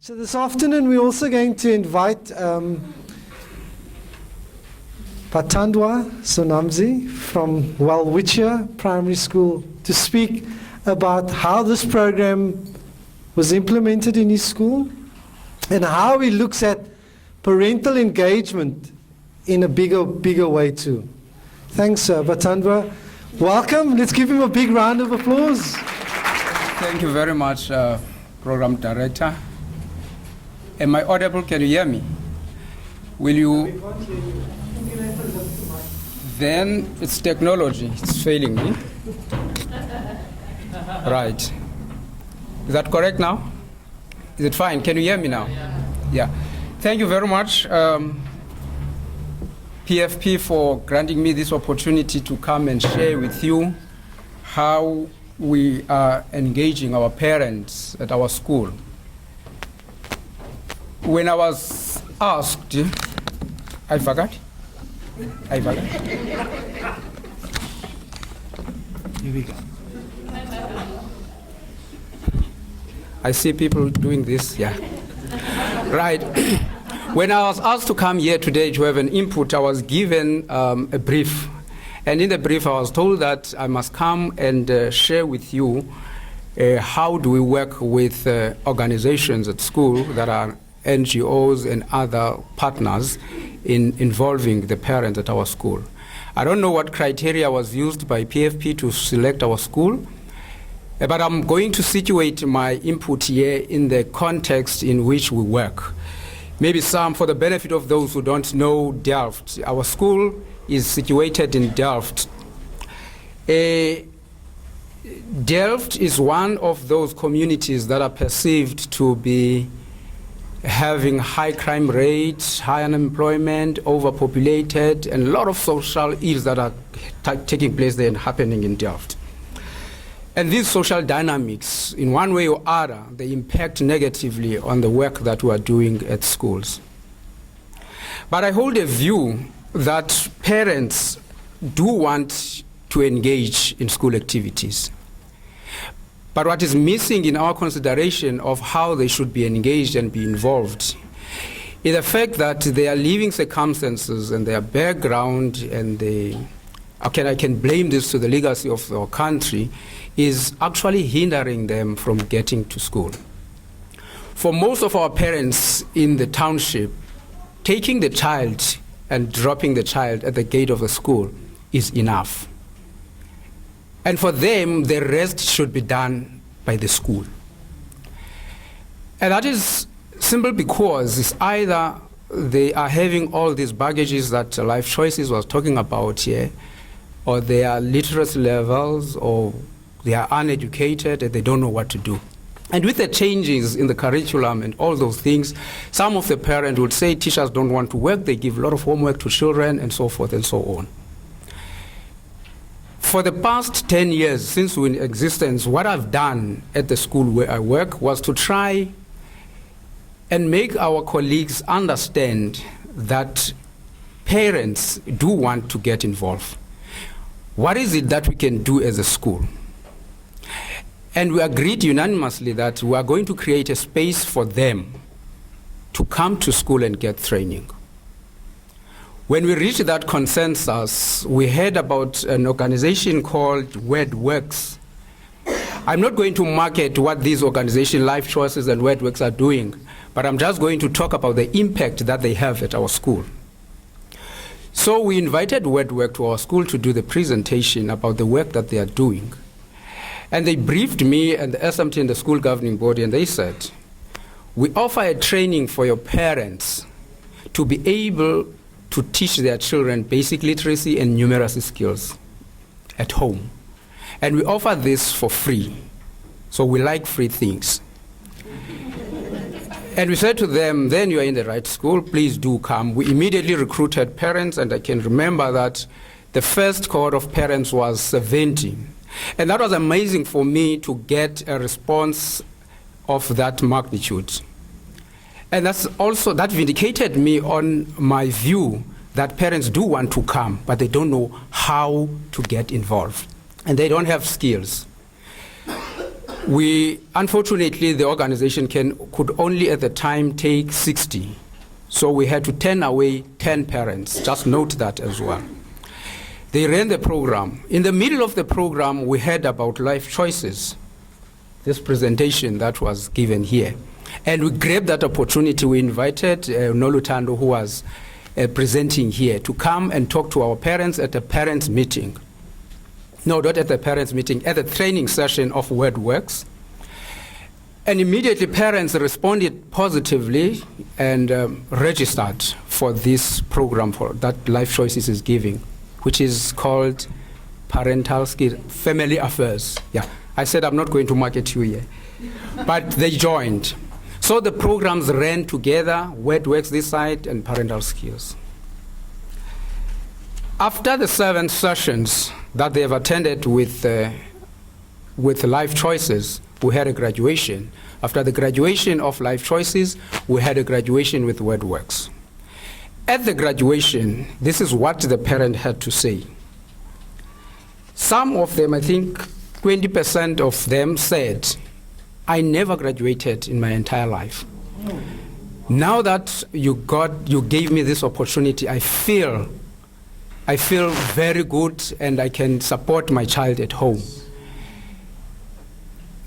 So this afternoon we're also going to invite Batandwa Sonamzi from Welwitschia Primary School to speak about how this program was implemented in his school and how he looks at parental engagement in a bigger way too. Thanks, Batandwa. Welcome. Let's give him a big round of applause. Thank you very much, Program Director. Am I audible? Can you hear me? Will you? Then it's technology. It's failing me. Right. Is that correct now? Is it fine? Can you hear me now? Yeah. Thank you very much, PFP, for granting me this opportunity to come and share with you how we are engaging our parents at our school. When I was asked, I forgot. Here we go. I see people doing this, yeah. Right. When I was asked to come here today to have an input, I was given a brief. And in the brief, I was told that I must come and share with you how do we work with organizations at school that are NGOs and other partners in involving the parents at our school. I don't know what criteria was used by PFP to select our school, but I'm going to situate my input here in the context in which we work. Maybe some for the benefit of those who don't know Delft. Our school is situated in Delft. Delft is one of those communities that are perceived to be having high crime rates, high unemployment, overpopulated, and a lot of social ills that are taking place there and happening in Delft. And these social dynamics, in one way or other, they impact negatively on the work that we are doing at schools. But I hold a view that parents do want to engage in school activities. But what is missing in our consideration of how they should be engaged and be involved is the fact that their living circumstances and their background and I can blame this to the legacy of our country, is actually hindering them from getting to school. For most of our parents in the township, taking the child and dropping the child at the gate of the school is enough. And for them, the rest should be done by the school. And that is simple because it's either they are having all these baggages that Life Choices was talking about here, or their literacy levels, or they are uneducated and they don't know what to do. And with the changes in the curriculum and all those things, some of the parents would say teachers don't want to work, they give a lot of homework to children, and so forth and so on. For the past 10 years since we're in existence, what I've done at the school where I work was to try and make our colleagues understand that parents do want to get involved. What is it that we can do as a school? And we agreed unanimously that we are going to create a space for them to come to school and get training. When we reached that consensus, we heard about an organization called WordWorks. I'm not going to market what these organizations, Life Choices and WordWorks, are doing, but I'm just going to talk about the impact that they have at our school. So we invited WordWorks to our school to do the presentation about the work that they are doing. And they briefed me and the SMT and the school governing body, and they said, we offer a training for your parents to be able to teach their children basic literacy and numeracy skills at home. And we offer this for free. So we like free things. And we said to them, then you are in the right school, please do come. We immediately recruited parents, and I can remember that the first cohort of parents was 70. And that was amazing for me to get a response of that magnitude. And that vindicated me on my view that parents do want to come, but they don't know how to get involved. And they don't have skills. Unfortunately, the organization could only at the time take 60. So we had to turn away 10 parents. Just note that as well. They ran the program. In the middle of the program, we heard about life choices, this presentation that was given here. And we grabbed that opportunity. We invited Nolutando, who was presenting here, to come and talk to our parents at a parents' meeting. No, not at the parents' meeting, at the training session of WordWorks. And immediately parents responded positively and registered for this program that Life Choices is giving, which is called Parental Family Affairs. Yeah, I said I'm not going to market you here. But they joined. So the programs ran together, WordWorks this side and Parental Skills. After the 7 sessions that they have attended with Life Choices, we had a graduation. After the graduation of Life Choices, we had a graduation with WordWorks. At the graduation, this is what the parent had to say. Some of them, I think 20% of them said, I never graduated in my entire life. Now that you gave me this opportunity, I feel very good and I can support my child at home.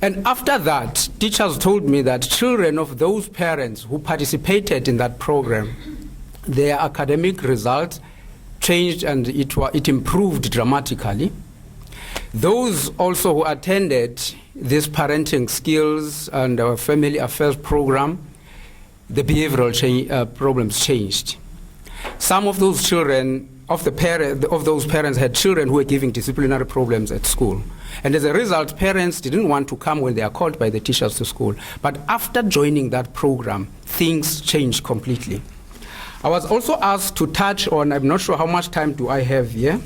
And after that, teachers told me that children of those parents who participated in that program, their academic results changed and it improved dramatically. Those also who attended this parenting skills and our family affairs program, the behavioral problems changed. Some of those children, of those parents had children who were giving disciplinary problems at school. And as a result, parents didn't want to come when they are called by the teachers to school. But after joining that program, things changed completely. I was also asked to touch on, I'm not sure how much time do I have here,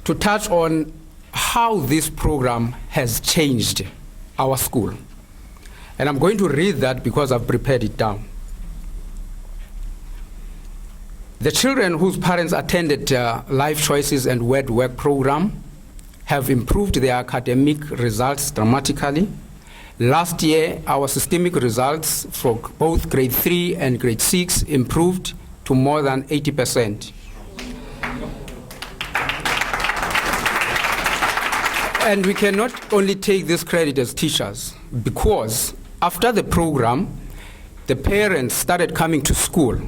to touch on how this program has changed our school. And I'm going to read that because I've prepared it down. The children whose parents attended Life Choices and WordWork program have improved their academic results dramatically. Last year, our systemic results for both grade 3 and grade 6 improved to more than 80%. And we cannot only take this credit as teachers, because after the program, the parents started coming to school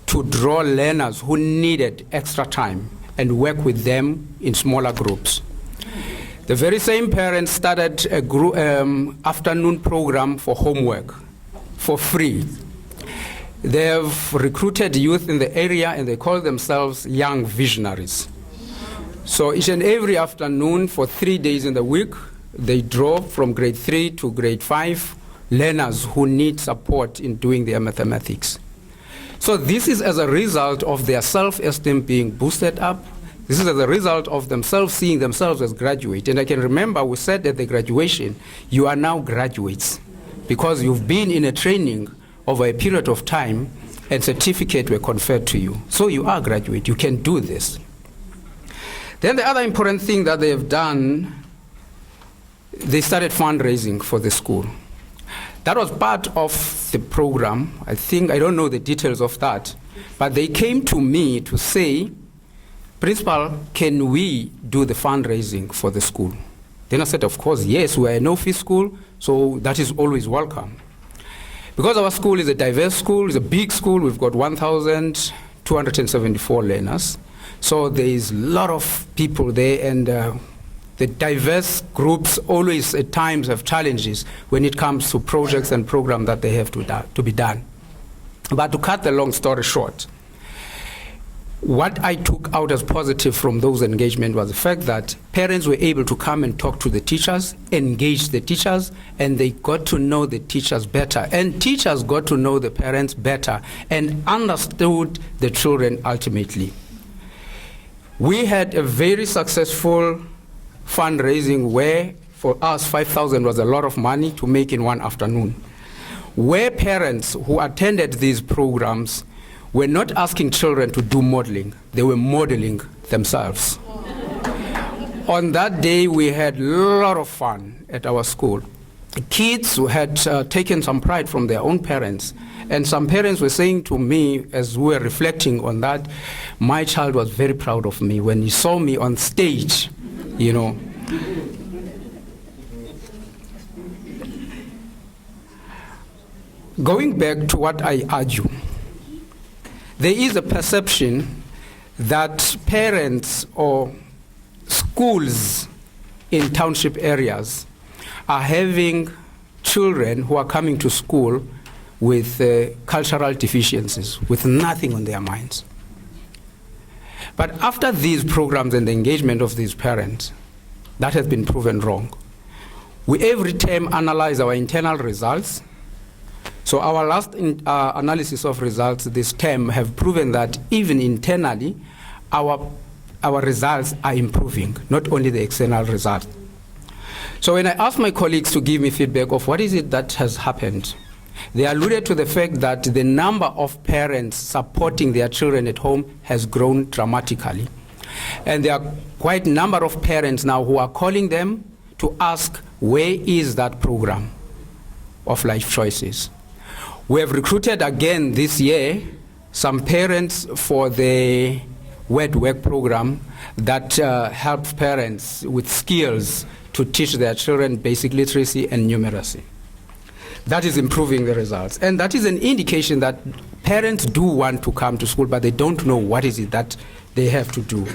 to draw learners who needed extra time and work with them in smaller groups. The very same parents started a afternoon program for homework for free. They have recruited youth in the area and they call themselves young visionaries. So each and every afternoon for 3 days in the week, they draw from grade 3 to grade 5 learners who need support in doing their mathematics. So this is as a result of their self-esteem being boosted up. This is as a result of themselves seeing themselves as graduates. And I can remember we said at the graduation, you are now graduates because you've been in a training over a period of time and certificates were conferred to you. So you are graduate, you can do this. Then the other important thing that they have done, they started fundraising for the school. That was part of the program. I don't know the details of that, but they came to me to say, Principal, can we do the fundraising for the school? Then I said, of course, yes, we are a no-fee school, so that is always welcome. Because our school is a diverse school, it's a big school, we've got 1,274 learners. So there is a lot of people there, and the diverse groups always at times have challenges when it comes to projects and programs that they have to be done. But to cut the long story short, what I took out as positive from those engagements was the fact that parents were able to come and talk to the teachers, engage the teachers, and they got to know the teachers better. And teachers got to know the parents better and understood the children ultimately. We had a very successful fundraising where, for us, 5,000 was a lot of money to make in one afternoon, where parents who attended these programs were not asking children to do modeling, they were modeling themselves. On that day, we had a lot of fun at our school. Kids who had taken some pride from their own parents, and some parents were saying to me, as we were reflecting on that, my child was very proud of me when he saw me on stage, you know. Going back to what I argue, there is a perception that parents or schools in township areas are having children who are coming to school with cultural deficiencies, with nothing on their minds. But after these programs and the engagement of these parents, that has been proven wrong. We every term analyze our internal results. So our last analysis of results this term have proven that even internally, our results are improving, not only the external results. So when I asked my colleagues to give me feedback of what is it that has happened, they alluded to the fact that the number of parents supporting their children at home has grown dramatically. And there are quite a number of parents now who are calling them to ask, where is that program of life choices? We have recruited again this year some parents for the Word Work program that helps parents with skills to teach their children basic literacy and numeracy. That is improving the results. And that is an indication that parents do want to come to school, but they don't know what is it that they have to do.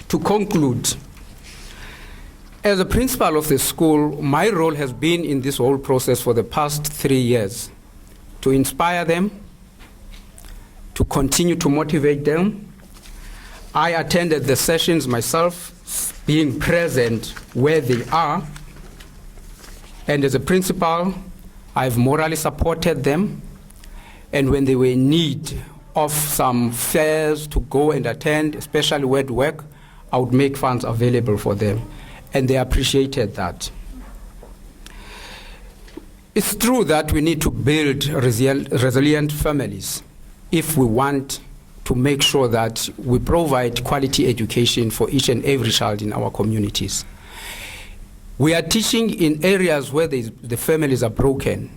To conclude, as a principal of the school, my role has been in this whole process for the past 3 years, to inspire them, to continue to motivate them. I attended the sessions myself, being present where they are. And as a principal, I've morally supported them. And when they were in need of some fairs to go and attend, especially Word Work, I would make funds available for them. And they appreciated that. It's true that we need to build resilient families if we want to make sure that we provide quality education for each and every child in our communities. We are teaching in areas where the families are broken.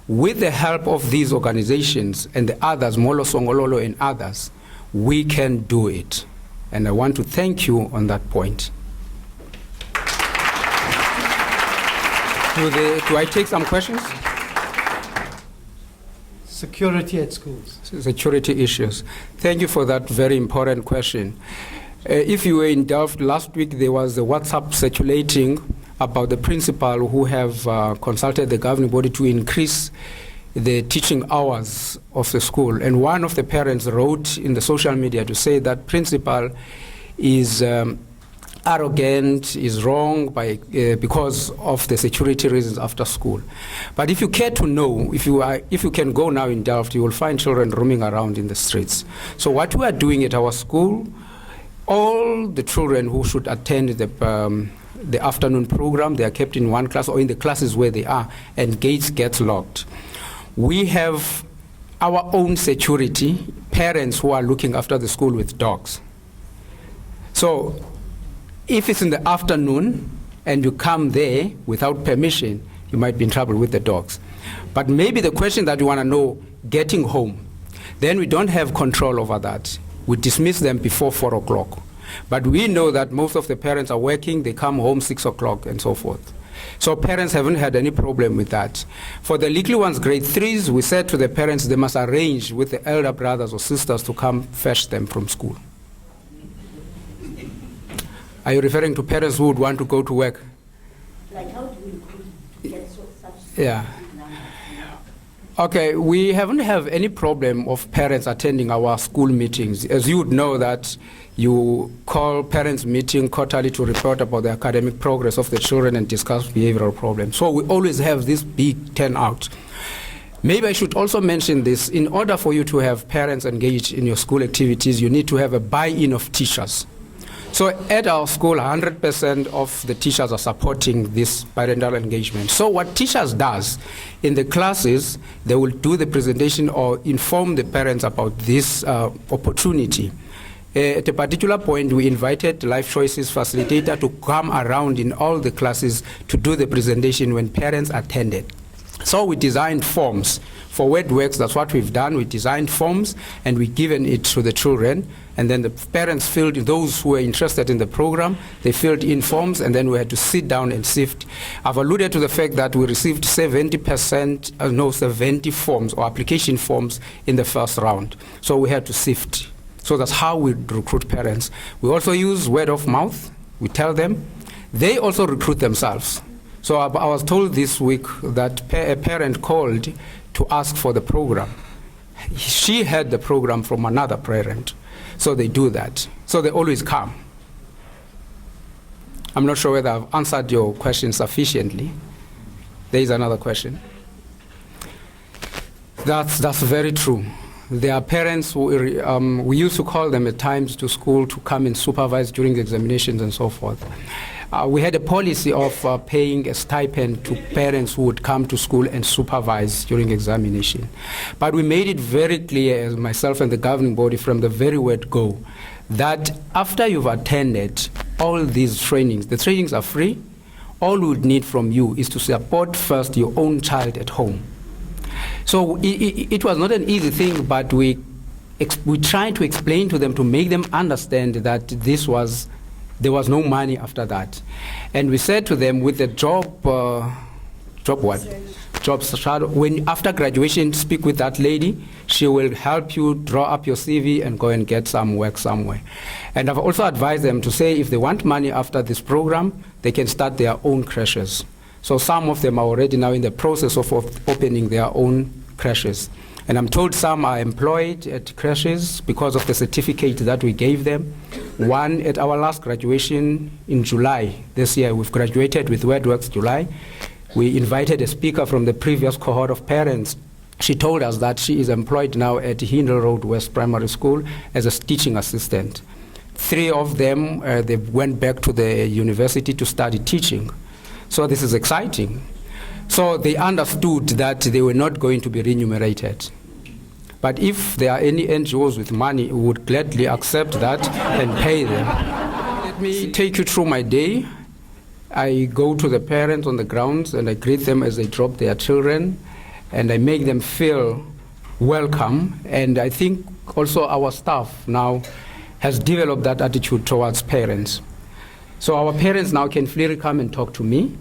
With the help of these organizations and the others, Molo Songololo and others, we can do it. And I want to thank you on that point. Do I take some questions? Security at schools. Security issues. Thank you for that very important question. If you were in Delft last week, there was a WhatsApp circulating about the principal who have consulted the governing body to increase the teaching hours of the school. And one of the parents wrote in the social media to say that principal is arrogant, is wrong because of the security reasons after school. But if you care to know, if you can go now in Delft, you will find children roaming around in the streets. So what we are doing at our school, all the children who should attend the afternoon program, they are kept in one class or in the classes where they are, and gates get locked. We have our own security, parents who are looking after the school with dogs. So if it's in the afternoon and you come there without permission, you might be in trouble with the dogs. But maybe the question that you want to know, getting home, then we don't have control over that. We dismiss them before 4 o'clock. But we know that most of the parents are working, they come home 6 o'clock and so forth. So parents haven't had any problem with that. For the little ones, grade 3s, we said to the parents they must arrange with the elder brothers or sisters to come fetch them from school. Are you referring to parents who would want to go to work? Like how do we get such? Yeah. Okay, we haven't have any problem of parents attending our school meetings. As you would know that you call parents meeting quarterly to report about the academic progress of the children and discuss behavioral problems. So we always have this big turnout. Maybe I should also mention this. In order for you to have parents engaged in your school activities, you need to have a buy-in of teachers. So at our school, 100% of the teachers are supporting this parental engagement. So what teachers does in the classes, they will do the presentation or inform the parents about this opportunity. At a particular point, we invited Life Choices facilitator to come around in all the classes to do the presentation when parents attended. So we designed forms for WordWorks. That's what we've done. We designed forms and we've given it to the children. And then the parents filled, those who were interested in the program, they filled in forms, and then we had to sit down and sift. I've alluded to the fact that we received 70 forms or application forms in the first round. So we had to sift. So that's how we recruit parents. We also use word of mouth. We tell them. They also recruit themselves. So I was told this week that a parent called to ask for the program. She had the program from another parent. So they do that. So they always come. I'm not sure whether I've answered your question sufficiently. There is another question. That's very true. There are parents who, we used to call them at times to school to come and supervise during the examinations and so forth. We had a policy of paying a stipend to parents who would come to school and supervise during examination. But we made it very clear, as myself and the governing body from the very word go, that after you've attended all these trainings, the trainings are free. All we would need from you is to support first your own child at home. So it was not an easy thing, but we tried to explain to them, to make them understand that there was no money after that. And we said to them, with the job shadow, when after graduation, speak with that lady. She will help you draw up your CV and go and get some work somewhere. And I've also advised them to say if they want money after this program, they can start their own creches. So some of them are already now in the process of opening their own creches. And I'm told some are employed at creches because of the certificate that we gave them. One, at our last graduation in July this year, we've graduated with WordWorks July. We invited a speaker from the previous cohort of parents. She told us that she is employed now at Hindle Road West Primary School as a teaching assistant. 3 of them, they went back to the university to study teaching. So this is exciting. So they understood that they were not going to be remunerated. But if there are any NGOs with money, we would gladly accept that and pay them. Let me take you through my day. I go to the parents on the grounds and I greet them as they drop their children, and I make them feel welcome. And I think also our staff now has developed that attitude towards parents. So our parents now can freely come and talk to me.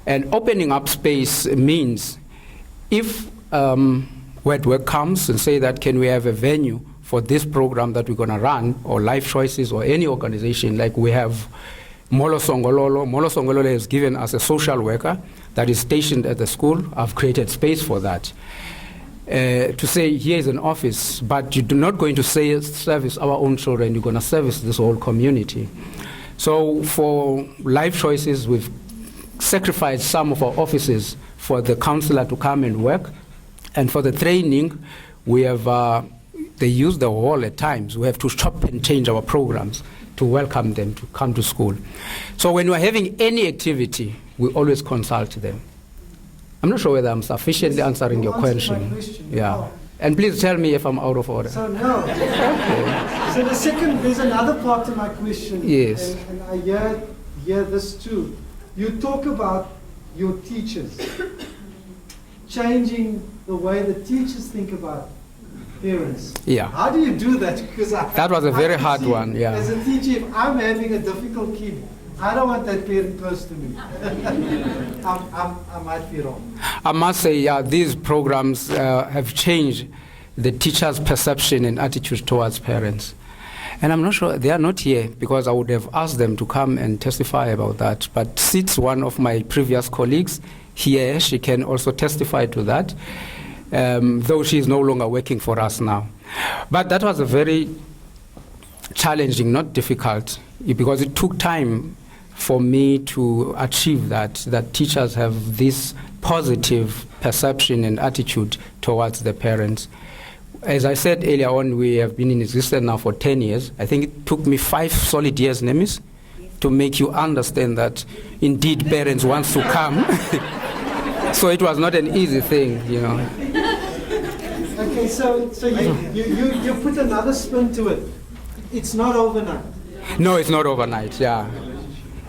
And opening up space means if WordWorks comes and say that can we have a venue for this program that we're going to run, or Life Choices or any organization, like we have Molo Songololo. Molo Songololo has given us a social worker that is stationed at the school. I've created space for that. To say here is an office, but you're not going to service our own children, you're going to service this whole community. So for Life Choices, we've sacrificed some of our offices for the counselor to come and work. And for the training, we have, they use the hall at times. We have to chop and change our programs to welcome them to come to school. So when we're having any activity, we always consult them. I'm not sure whether I'm sufficiently answering your question. Yeah. No. And please tell me if I'm out of order. So no. Okay. So the second, there's another part to my question. Yes. And I hear this too. You talk about your teachers changing the way the teachers think about parents. Yeah. How do you do that? Because That was a very hard one, yeah. As a teacher, if I'm having a difficult kid, I don't want that parent close to me. I might be wrong. I must say, yeah, these programs have changed the teachers' perception and attitude towards parents. And I'm not sure, they are not here, because I would have asked them to come and testify about that. But sits one of my previous colleagues here, she can also testify to that, though she is no longer working for us now. But that was a very challenging, not difficult, because it took time for me to achieve that teachers have this positive perception and attitude towards the parents. As I said earlier on, we have been in existence now for 10 years. I think it took me 5 solid years, Nemis, to make you understand that indeed parents want to come. So it was not an easy thing, you know. Okay, so you put another spin to it. It's not overnight. No, it's not overnight, yeah.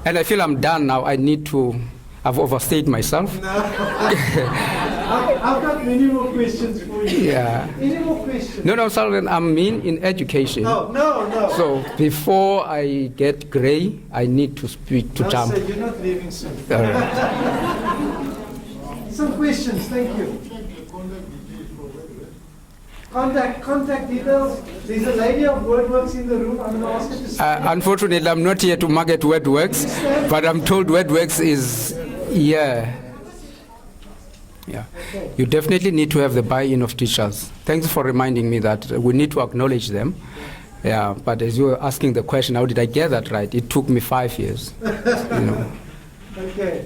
And I feel I'm done now. I've overstayed myself. No. I've got many more questions for you. Yeah. Any more questions? No, Sullivan, I mean in education. No. So before I get gray, I need to speak to No, jump. sir, you're not leaving soon. All right. Some questions, thank you. Contact details. There's a lady of WordWorks in the room. I'm going to ask her to speak. Unfortunately, I'm not here to market WordWorks, but I'm told WordWorks is here. Yeah. You definitely need to have the buy-in of teachers. Thanks for reminding me that we need to acknowledge them. Yeah, but as you were asking the question, how did I get that right? It took me 5 years. Okay.